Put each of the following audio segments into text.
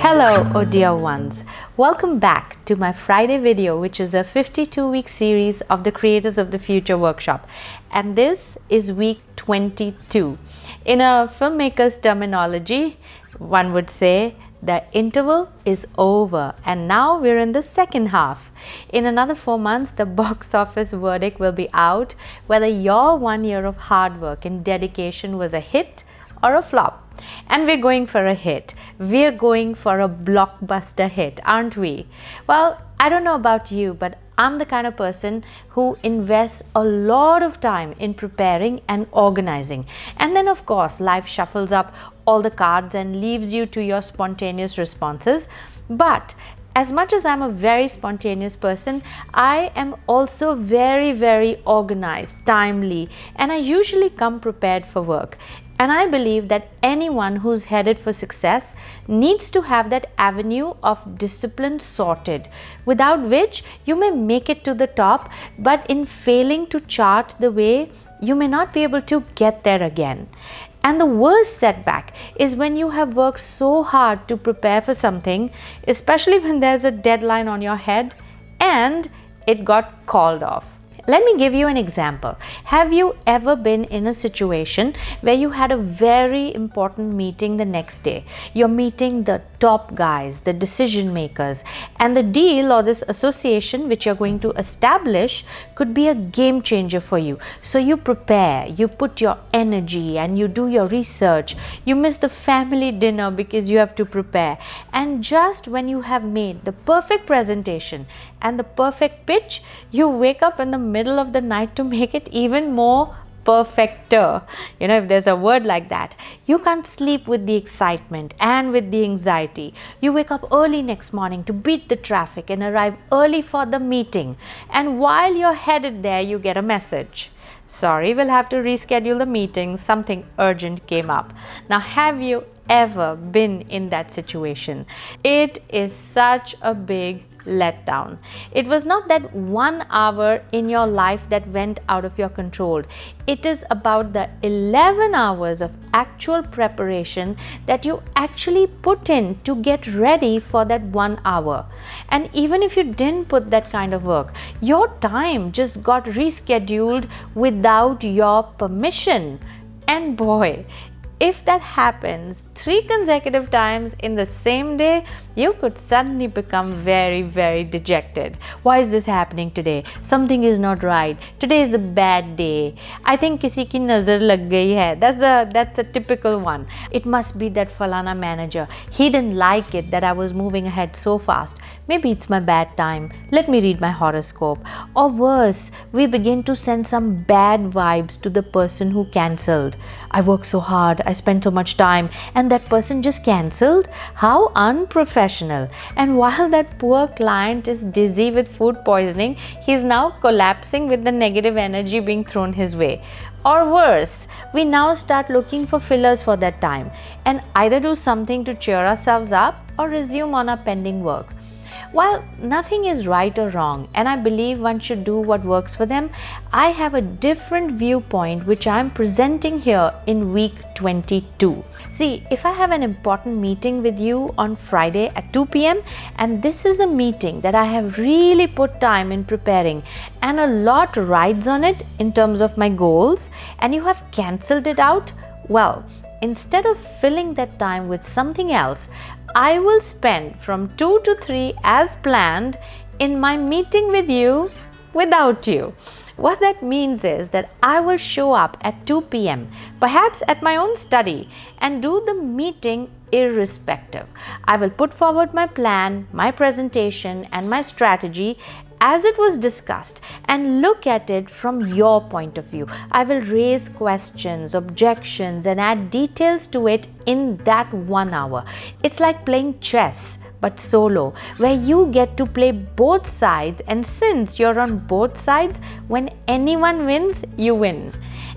Hello, oh dear ones. Welcome back to my Friday video, which is a 52-week series of the Creators of the Future workshop. And this is week 22. In a filmmaker's terminology, one would say the interval is over and now we're in the second half. In another 4 months, the box office verdict will be out whether your 1 year of hard work and dedication was a hit or a flop. And we're going for a hit. We're going for a blockbuster hit, aren't we? Well, I don't know about you, but I'm the kind of person who invests a lot of time in preparing and organizing. And then, of course, life shuffles up all the cards and leaves you to your spontaneous responses. But as much as I'm a very spontaneous person, I am also very organized, timely, and I usually come prepared for work. And I believe that anyone who's headed for success needs to have that avenue of discipline sorted, without which you may make it to the top, but in failing to chart the way, you may not be able to get there again. And the worst setback is when you have worked so hard to prepare for something, especially when there's a deadline on your head and it got called off. Let me give you an example. Have you ever been in a situation where you had a very important meeting the next day? You're meeting the top guys, the decision makers, and the deal or this association which you're going to establish could be a game changer for you. So you prepare, you put your energy and you do your research. You miss the family dinner because you have to prepare. And just when you have made the perfect presentation and the perfect pitch, you wake up in the middle of the night to make it even more perfecter. You know, if there's a word like that. You can't sleep with the excitement and with the anxiety. You wake up early next morning to beat the traffic and arrive early for the meeting. And while you're headed there, you get a message. Sorry, we'll have to reschedule the meeting. Something urgent came up. Now, have you ever been in that situation? It is such a big letdown. It was not that 1 hour in your life that went out of your control. It is about the 11 hours of actual preparation that you actually put in to get ready for that 1 hour. And even if you didn't put that kind of work, your time just got rescheduled without your permission. And boy, if that happens 3 consecutive times in the same day, you could suddenly become very dejected. Why is this happening today? Something is not right. Today is a bad day. I think किसी की नजर लग गई है. That's the typical one. It must be that falana manager. He didn't like it that I was moving ahead so fast. Maybe it's my bad time. Let me read my horoscope. Or worse, we begin to send some bad vibes to the person who cancelled. I worked so hard. I spent so much time and that person just cancelled? How unprofessional. And while that poor client is dizzy with food poisoning, he's now collapsing with the negative energy being thrown his way. Or worse, we now start looking for fillers for that time and either do something to cheer ourselves up or resume on our pending work. While nothing is right or wrong, and I believe one should do what works for them, I have a different viewpoint which I am presenting here in week 22. See, if I have an important meeting with you on Friday at 2 p.m. and this is a meeting that I have really put time in preparing and a lot rides on it in terms of my goals, and you have cancelled it out, well, instead of filling that time with something else, I will spend from 2 to 3 as planned in my meeting with you without you. What that means is that I will show up at 2 p.m., perhaps at my own study, and do the meeting irrespective. I will put forward my plan, my presentation, and my strategy as it was discussed and look at it from your point of view. I will raise questions, objections, and add details to it in that 1 hour. It's like playing chess, but solo, where you get to play both sides, and since you're on both sides, when anyone wins, you win.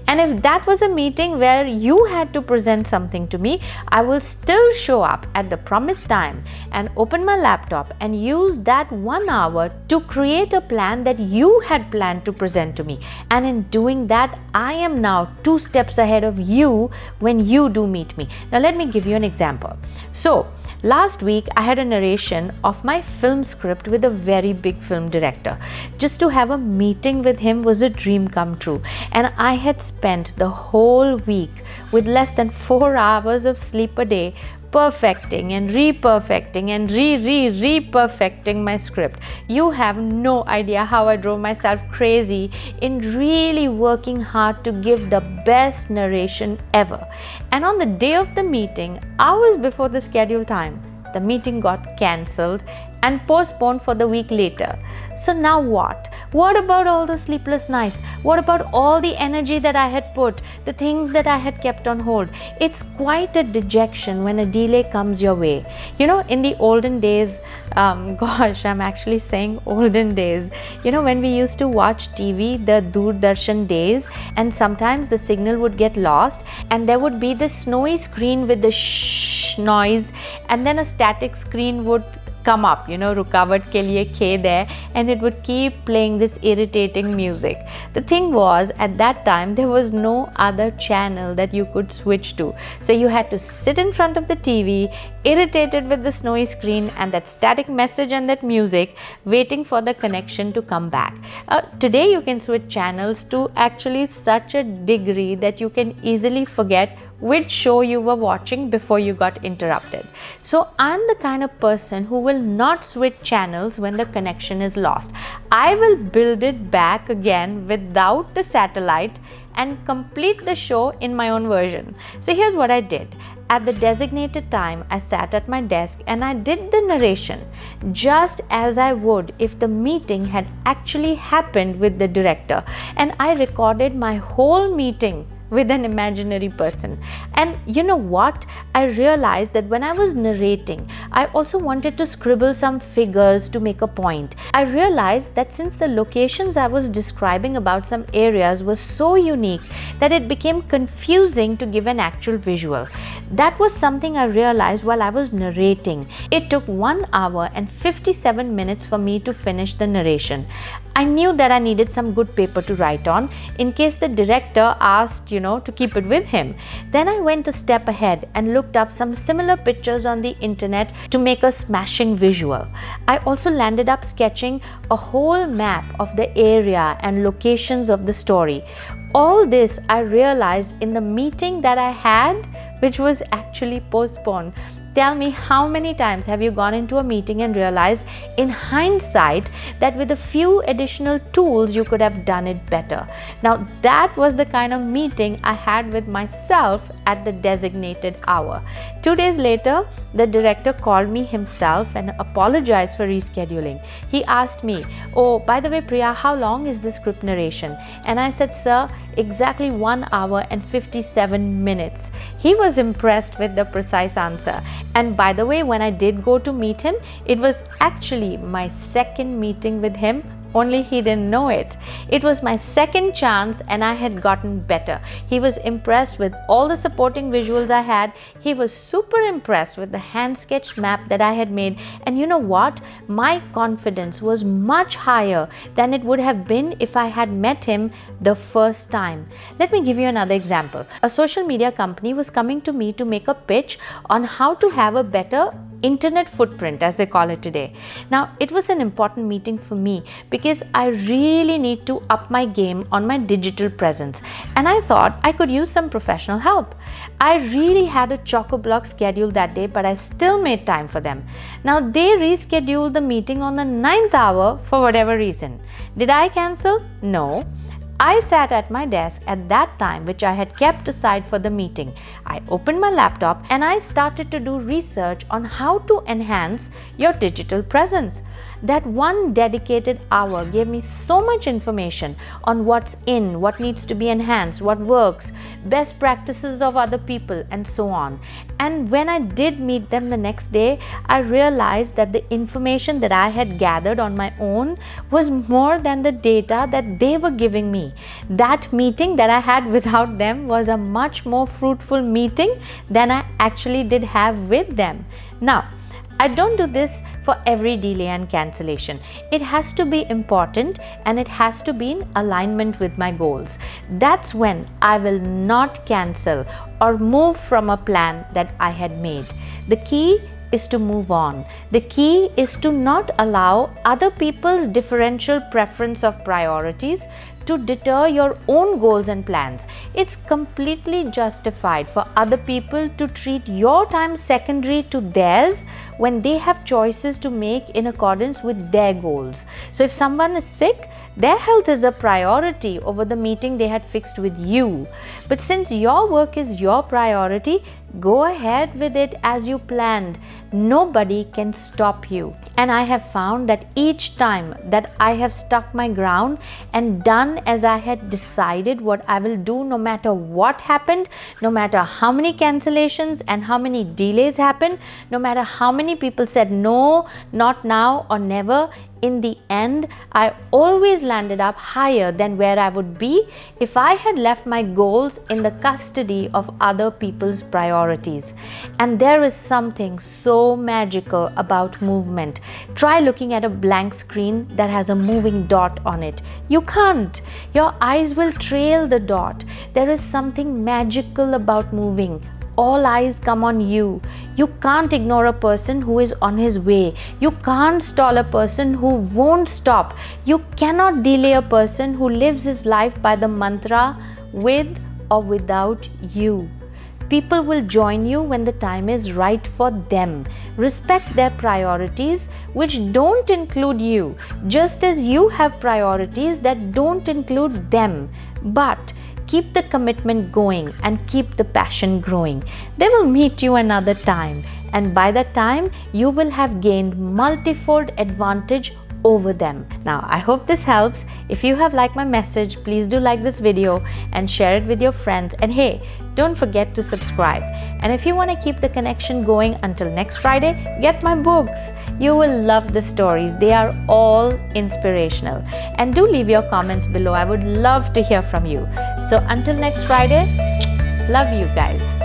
And if that was a meeting where you had to present something to me, I will still show up at the promised time and open my laptop and use that 1 hour to create a plan that you had planned to present to me. And in doing that, I am now 2 steps ahead of you when you do meet me. Now let me give you an example. So last week, I had a narration of my film script with a very big film director. Just to have a meeting with him was a dream come true. And I had spent the whole week with less than 4 hours of sleep a day perfecting and re-perfecting and re-perfecting my script. You have no idea how I drove myself crazy in really working hard to give the best narration ever. And on the day of the meeting, hours before the scheduled time, the meeting got cancelled and postponed for the week later. So now what? What about all the sleepless nights? What about all the energy that I had put, the things that I had kept on hold? It's quite a dejection when a delay comes your way. You know, in the olden days, gosh, I'm actually saying olden days, you know, when we used to watch TV, the Doordarshan days, and sometimes the signal would get lost and there would be this snowy screen with the shh noise, and then a static screen would come up, you know, rukawat ke liye khed hai, and it would keep playing this irritating music. The thing was, at that time there was no other channel that you could switch to, so you had to sit in front of the TV, irritated with the snowy screen and that static message and that music, waiting for the connection to come back. Today you can switch channels to actually such a degree that you can easily forget which show you were watching before you got interrupted. So I'm the kind of person who will not switch channels when the connection is lost. I will build it back again without the satellite and complete the show in my own version. So here's what I did. At the designated time, I sat at my desk and I did the narration just as I would if the meeting had actually happened with the director, and I recorded my whole meeting with an imaginary person. And you know what? I realized that when I was narrating, I also wanted to scribble some figures to make a point. I realized that since the locations I was describing about some areas were so unique that it became confusing to give an actual visual. That was something I realized while I was narrating. It took 1 hour and 57 minutes for me to finish the narration. I knew that I needed some good paper to write on in case the director asked, to keep it with him. Then I went a step ahead and looked up some similar pictures on the internet to make a smashing visual. I also landed up sketching a whole map of the area and locations of the story. All this I realized in the meeting that I had, which was actually postponed. Tell me, how many times have you gone into a meeting and realized in hindsight that with a few additional tools you could have done it better? Now that was the kind of meeting I had with myself at the designated hour. 2 days later, the director called me himself and apologized for rescheduling. He asked me, "Oh, by the way, Priya, how long is the script narration?" And I said, "Sir, exactly 1 hour and 57 minutes. He was impressed with the precise answer. And by the way, when I did go to meet him, it was actually my second meeting with him, only he didn't know it. It was my second chance and I had gotten better. He was impressed with all the supporting visuals I had. He was super impressed with the hand-sketched map that I had made. And you know what? My confidence was much higher than it would have been if I had met him the first time. Let me give you another example. A social media company was coming to me to make a pitch on how to have a better internet footprint, as they call it today. Now, it was an important meeting for me because I really need to up my game on my digital presence, and I thought I could use some professional help. I really had a chock-a-block schedule that day, but I still made time for them. Now, they rescheduled the meeting on the 9th hour for whatever reason. Did I cancel? No. I sat at my desk at that time, which I had kept aside for the meeting. I opened my laptop and I started to do research on how to enhance your digital presence. That one dedicated hour gave me so much information on what's in, what needs to be enhanced, what works, best practices of other people, and so on. And when I did meet them the next day, I realized that the information that I had gathered on my own was more than the data that they were giving me. me. That meeting that I had without them was a much more fruitful meeting than I actually did have with them. Now, I don't do this for every delay and cancellation. It has to be important and it has to be in alignment with my goals. That's when I will not cancel or move from a plan that I had made. The key is to move on. The key is to not allow other people's differential preference of priorities to deter your own goals and plans. It's completely justified for other people to treat your time secondary to theirs when they have choices to make in accordance with their goals. So if someone is sick, their health is a priority over the meeting they had fixed with you. But since your work is your priority, go ahead with it as you planned. Nobody can stop you. And I have found that each time that I have stuck my ground and done as I had decided what I will do, no matter what happened, no matter how many cancellations and how many delays happened, no matter how many people said no, not now or never, in the end, I always landed up higher than where I would be if I had left my goals in the custody of other people's priorities. And there is something so magical about movement. Try looking at a blank screen that has a moving dot on it. You can't. Your eyes will trail the dot. There is something magical about moving. All eyes come on you. You can't ignore a person who is on his way. You can't stall a person who won't stop. You cannot delay a person who lives his life by the mantra with or without you. People will join you when the time is right for them. Respect their priorities, which don't include you, just as you have priorities that don't include them. But keep the commitment going and keep the passion growing. They will meet you another time, and by that time, you will have gained multifold advantage over them. Now, I hope this helps. If you have liked my message, please do like this video and share it with your friends. And hey, don't forget to subscribe. And if you want to keep the connection going until next Friday, get my books. You will love the stories. They are all inspirational. And do leave your comments below. I would love to hear from you. So until next Friday, love you guys.